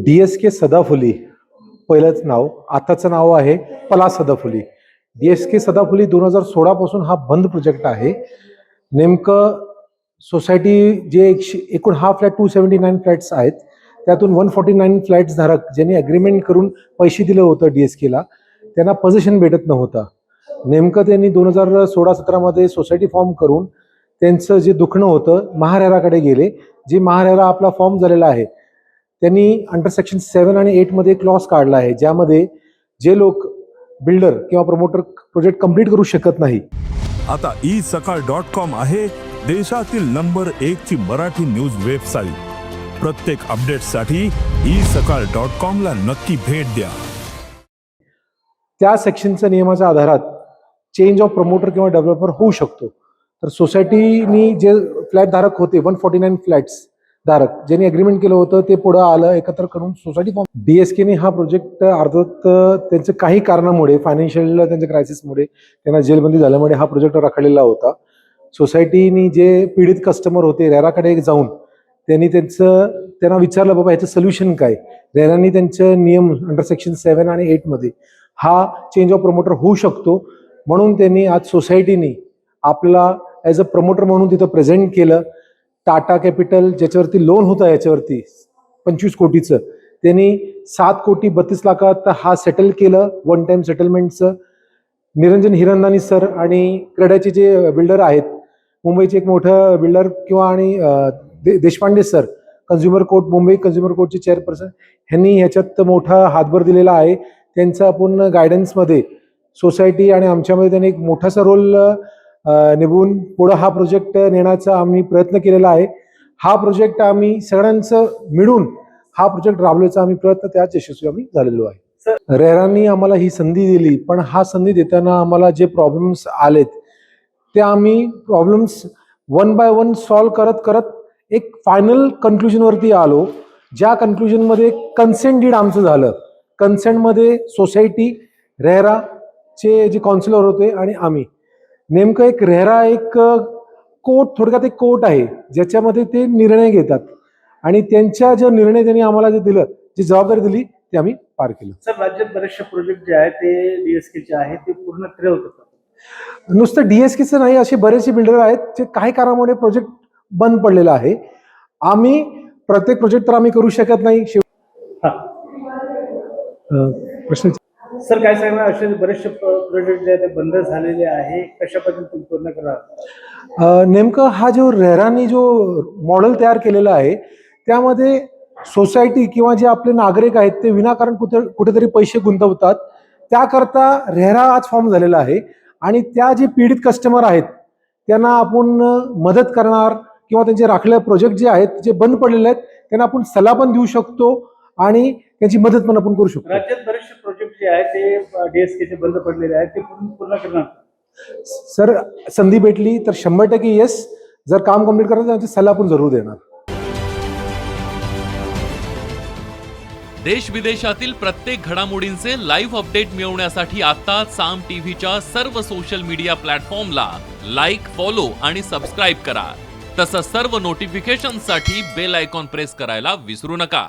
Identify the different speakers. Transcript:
Speaker 1: DSK सदाफुली पहिलंच नाव, आताचं नाव आहे पलास सदाफुली. DSK सदाफुली 2016 पासून हा बंद प्रोजेक्ट आहे. नेमकं सोसायटी जे एकूण हा फ्लॅट 279 फ्लॅट्स आहेत, त्यातून 149 फ्लॅट्स धारक ज्यांनी अग्रीमेंट करून पैसे दिलं होतं DSKला, त्यांना पोझिशन भेटत नव्हता. नेमकं त्यांनी 2016-17 मध्ये सोसायटी फॉर्म करून त्यांचं जे दुखणं होतं महारेराकडे गेले. जे महारेरा आपला फॉर्म झालेला आहे, त्यांनी अंडर सेक्शन 7 आणि 8 मध्ये क्लॉज काढला आहे, ज्यामध्ये जे लोक बिल्डर किंवा प्रमोटर प्रोजेक्ट कंप्लीट करू शकत नाही.
Speaker 2: आता isakal.com आहे देशातील नंबर 1 ची मराठी न्यूज वेबसाईट. प्रत्येक अपडेटसाठी isakal.com ला नक्की भेट द्या.
Speaker 1: त्या सेक्शनच्या नियमाच्या आधारात चेंज ऑफ प्रमोटर किंवा डेव्हलपर होऊ शकतो. तर सोसायटीनी जे फ्लॅट धारक होते 149 फ्लॅट्स धारक ज्यांनी अग्रीमेंट केलं होतं ते पुढं आलं एकत्र करून सोसायटी फॉर्म. DSKने हा प्रोजेक्ट अर्थात त्यांच्या काही कारणामुळे फायनान्शियल त्यांच्या क्रायसिसमुळे त्यांना जेलबंदी झाल्यामुळे हा प्रोजेक्ट रखडलेला होता. सोसायटीनी जे पीडित कस्टमर होते रेराकडे जाऊन त्यांना विचारलं बाबा ह्याचं सोल्युशन काय. रेरानी त्यांचे नियम अंडर सेक्शन 7 आणि 8 मध्ये हा चेंज ऑफ प्रमोटर होऊ शकतो म्हणून त्यांनी आज सोसायटीनी आपला ॲज अ प्रमोटर म्हणून तिथं प्रेझेंट केलं. टाटा कॅपिटल ज्याच्यावरती लोन होतं याच्यावरती 25 कोटीचं, त्यांनी 7 कोटी 32 लाखात हा सेटल केलं वन टाइम सेटलमेंटचं. निरंजन हिरंदानी सर आणि क्रेडाचे जे बिल्डर आहेत, मुंबईचे एक मोठं बिल्डर किंवा आणि Deshpande sir consumer court Mumbai consumer कोर्टचे चेअरपर्सन, ह्यांनी ह्याच्यात मोठा हातभार दिलेला आहे. त्यांचा आपण गायडन्समध्ये सोसायटी आणि आमच्यामध्ये त्यांनी एक मोठासा रोल निभवून पुढं हा प्रोजेक्ट नेण्याचा आम्ही प्रयत्न केलेला आहे. हा प्रोजेक्ट आम्ही सगळ्यांचं मिळून हा प्रोजेक्ट राबवण्याचा आम्ही प्रयत्न त्याच यशस्वी आम्ही झालेलो आहे. रेरांनी आम्हाला ही संधी दिली, पण हा संधी देताना आम्हाला जे प्रॉब्लेम्स आलेत ते आम्ही problems one by one solve करत करत एक फायनल कन्क्लुजनवरती आलो. ज्या कन्क्लुजनमध्ये कन्सेंट डीड आमचं झालं. कन्सेंटमध्ये सोसायटी, रेराचे जे काउन्सिलर होते आणि आम्ही नेमकं एक रेरा एक कोर्ट, थोडक्यात एक कोर्ट आहे ज्याच्यामध्ये ते निर्णय घेतात आणि त्यांच्या जो निर्णय त्यांनी आम्हाला जे दिलं, जी जबाबदारी दिली ते आम्ही पार केलं.
Speaker 3: सर, राज्यात बरेचसे प्रोजेक्ट जे आहेत ते DSKचे आहेत, ते पूर्ण क्लिअर होतात.
Speaker 1: नुसतं DSKचं नाही, असे बरेचसे बिल्डर आहेत जे काही कारणामुळे प्रोजेक्ट बंद पडलेला आहे. आम्ही प्रत्येक प्रोजेक्ट तर आम्ही करू शकत नाही. प्रश्न
Speaker 3: सर काय सांगणार, असे बरेचसे प्रोजेक्ट जे आहेत ते बंद झालेले आहे, कशा पद्धतीने पूर्ण करणार?
Speaker 1: नेमकं हा जो रेरानी जो मॉडेल तयार केलेला आहे त्यामध्ये सोसायटी किंवा जे आपले नागरिक आहेत ते विनाकारण कुठेतरी पैसे गुंतवतात. त्याकरता रेरा आज फॉर्म झालेला आहे आणि त्या जे पीडित कस्टमर आहेत त्यांना आपण मदत करणार किंवा त्यांचे राखलेले प्रोजेक्ट जे आहेत जे बंद पडलेले आहेत त्यांना आपण सल्ला पण देऊ शकतो आणि त्यांची मदत पण आपण करू शकतो.
Speaker 3: राज्यात बरेचसे प्रोजेक्ट जे आहेत ते DSKचे बंद पडलेले आहेत, ते पूर्ण करणार?
Speaker 1: सर, संधी भेटली तर 100% येस. जर काम कंप्लीट करायचं त्यांची सल्ला आपण जरूर देणार.
Speaker 4: देश विदेशातील प्रत्येक घडामोडींचे लाईव्ह अपडेट मिळवण्यासाठी आता साम टीव्हीच्या सर्व सोशल मीडिया प्लॅटफॉर्मला लाईक, फॉलो आणि सबस्क्राईब करा. तसंच सर्व नोटिफिकेशनसाठी बेल आयकॉन प्रेस करायला विसरू नका.